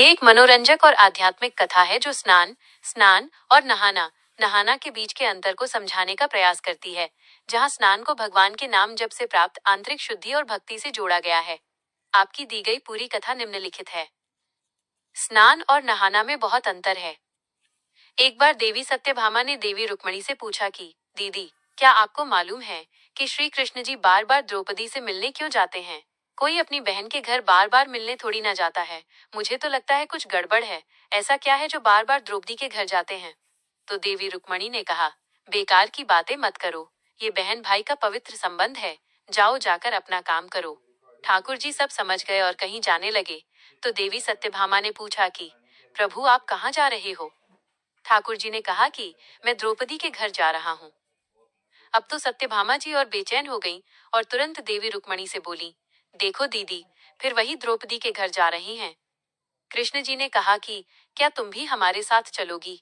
ये एक मनोरंजक और आध्यात्मिक कथा है जो स्नान, स्नान और नहाना, नहाना के बीच के अंतर को समझाने का प्रयास करती है। जहाँ स्नान को भगवान के नाम जप से प्राप्त आंतरिक शुद्धि और भक्ति से जोड़ा गया है। आपकी दी गई पूरी कथा निम्नलिखित है। स्नान और नहाना में बहुत अंतर है। एक बार देवी सत्यभामा ने देवी रुक्मणी से पूछा कि दीदी, क्या आपको मालूम है कि श्री कृष्ण जी बार बार द्रौपदी से मिलने क्यों जाते हैं? कोई अपनी बहन के घर बार बार मिलने थोड़ी ना जाता है। मुझे तो लगता है कुछ गड़बड़ है। ऐसा क्या है जो बार बार द्रौपदी के घर जाते हैं? तो देवी रुक्मणी ने कहा, बेकार की बातें मत करो। ये बहन भाई का पवित्र संबंध है। जाओ, जाकर अपना काम करो। ठाकुर जी सब समझ गए और कहीं जाने लगे। तो देवी सत्यभामा ने पूछा कि प्रभु, आप कहाँ जा रहे हो? ठाकुर जी ने कहा कि मैं द्रौपदी के घर जा रहा हूँ। अब तो सत्यभामा जी और बेचैन हो गईं और तुरंत देवी रुक्मणी से बोली, देखो दीदी, फिर वही द्रौपदी के घर जा रही हैं। कृष्ण जी ने कहा कि क्या तुम भी हमारे साथ चलोगी?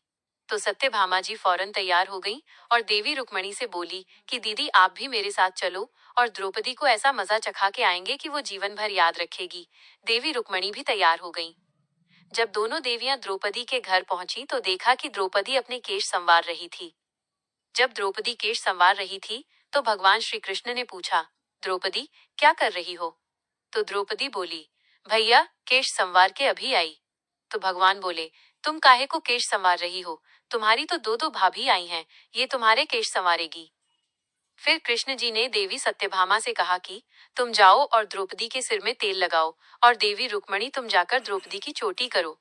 तो सत्यभामा जी फौरन तैयार हो गईं और देवी रुक्मणी से बोली कि दीदी, आप भी मेरे साथ चलो और द्रौपदी को ऐसा मजा चखा के आएंगे कि वो जीवन भर याद रखेगी। देवी रुक्मणी भी तैयार हो गईं। जब दोनों देवियां द्रौपदी के घर पहुंची तो देखा कि द्रौपदी अपने केश संवार रही थी। जब द्रौपदी केश संवार रही थी तो भगवान श्री कृष्ण ने पूछा, द्रौपदी, क्या कर रही हो? तो द्रौपदी बोली, भैया, केश संवार के अभी आई। तो भगवान बोले, तुम काहे को केश संवार रही हो? तुम्हारी तो दो दो भाभी आई हैं, ये तुम्हारे केश संवारेगी। फिर कृष्ण जी ने देवी सत्यभामा से कहा कि तुम जाओ और द्रौपदी के सिर में तेल लगाओ, और देवी रुक्मणी, तुम जाकर द्रौपदी की चोटी करो।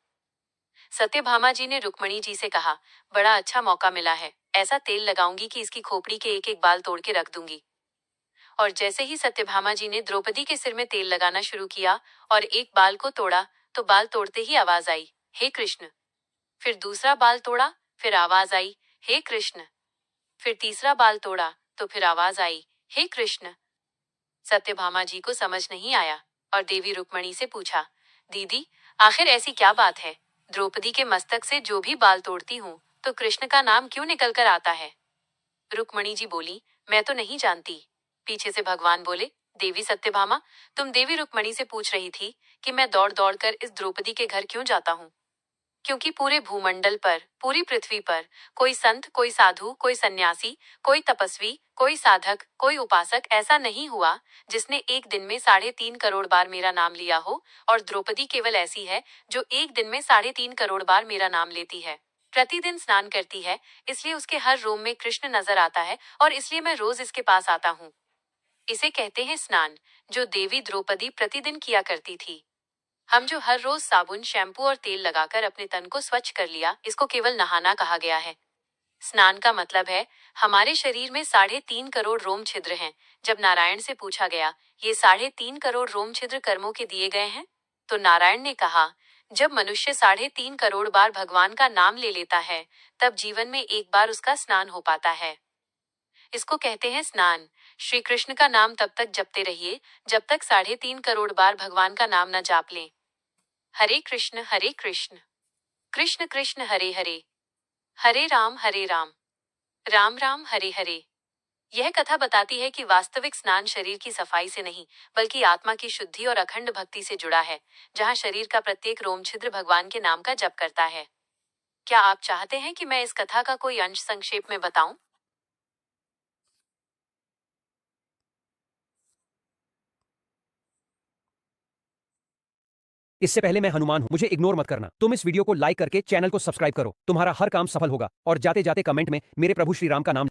सत्यभामा जी ने रुक्मणी जी से कहा, बड़ा अच्छा मौका मिला है। ऐसा तेल लगाऊंगी कि इसकी खोपड़ी के एक एक बाल तोड़ के रख दूंगी। और जैसे ही सत्यभामा जी ने द्रौपदी के सिर में तेल लगाना शुरू किया और एक बाल को तोड़ा, तो बाल तोड़ते ही आवाज आई, हे कृष्ण। फिर दूसरा बाल तोड़ा, फिर आवाज आई, हे कृष्ण। फिर तीसरा बाल तोड़ा, तो फिर आवाज आई, हे कृष्ण। सत्यभामा जी को समझ नहीं आया और देवी रुक्मणी से पूछा, दीदी, आखिर ऐसी क्या बात है? द्रौपदी के मस्तक से जो भी बाल तोड़ती हूँ तो कृष्ण का नाम क्यों निकल कर आता है? रुक्मणी जी बोली, मैं तो नहीं जानती। पीछे से भगवान बोले, देवी सत्यभामा, तुम देवी रुक्मणी से पूछ रही थी कि मैं दौड़ दौड़ कर इस द्रौपदी के घर क्यों जाता हूँ? क्योंकि पूरे भूमंडल पर, पूरी पृथ्वी पर कोई संत, कोई साधु, कोई सन्यासी, कोई तपस्वी, कोई साधक, कोई उपासक ऐसा नहीं हुआ जिसने एक दिन में 3.5 करोड़ बार मेरा नाम लिया हो, और द्रौपदी केवल ऐसी है जो एक दिन में 3.5 करोड़ बार मेरा नाम लेती है। प्रतिदिन स्नान करती है, इसलिए उसके हर रोम में कृष्ण नजर आता है और इसलिए मैं रोज इसके पास आता हूँ। इसे कहते हैं स्नान, जो देवी द्रौपदी प्रतिदिन किया करती थी। हम जो हर रोज साबुन, शैम्पू और तेल लगाकर अपने तन को स्वच्छ कर लिया, इसको केवल नहाना कहा गया है। स्नान का मतलब है, हमारे शरीर में 3.5 करोड़ रोम छिद्र हैं। जब नारायण से पूछा गया, ये 3.5 करोड़ रोम छिद्र कर्मों के दिए गए हैं? तो नारायण ने कहा, जब मनुष्य 3.5 करोड़ बार भगवान का नाम ले लेता है, तब जीवन में एक बार उसका स्नान हो पाता है। इसको कहते हैं स्नान। श्री कृष्ण का नाम तब तक जपते रहिए जब तक 3.5 करोड़ बार भगवान का नाम न जाप लें। हरे कृष्ण, कृष्ण कृष्ण हरे हरे, हरे राम, राम राम हरे हरे। यह कथा बताती है कि वास्तविक स्नान शरीर की सफाई से नहीं, बल्कि आत्मा की शुद्धि और अखंड भक्ति से जुड़ा है, जहाँ शरीर का प्रत्येक रोम छिद्र भगवान के नाम का जप करता है। क्या आप चाहते हैं कि मैं इस कथा का कोई अंश संक्षेप में बताऊं? इससे पहले मैं हनुमान हूं, मुझे इग्नोर मत करना। तुम इस वीडियो को लाइक करके चैनल को सब्सक्राइब करो, तुम्हारा हर काम सफल होगा। और जाते जाते कमेंट में मेरे प्रभु श्री राम का नाम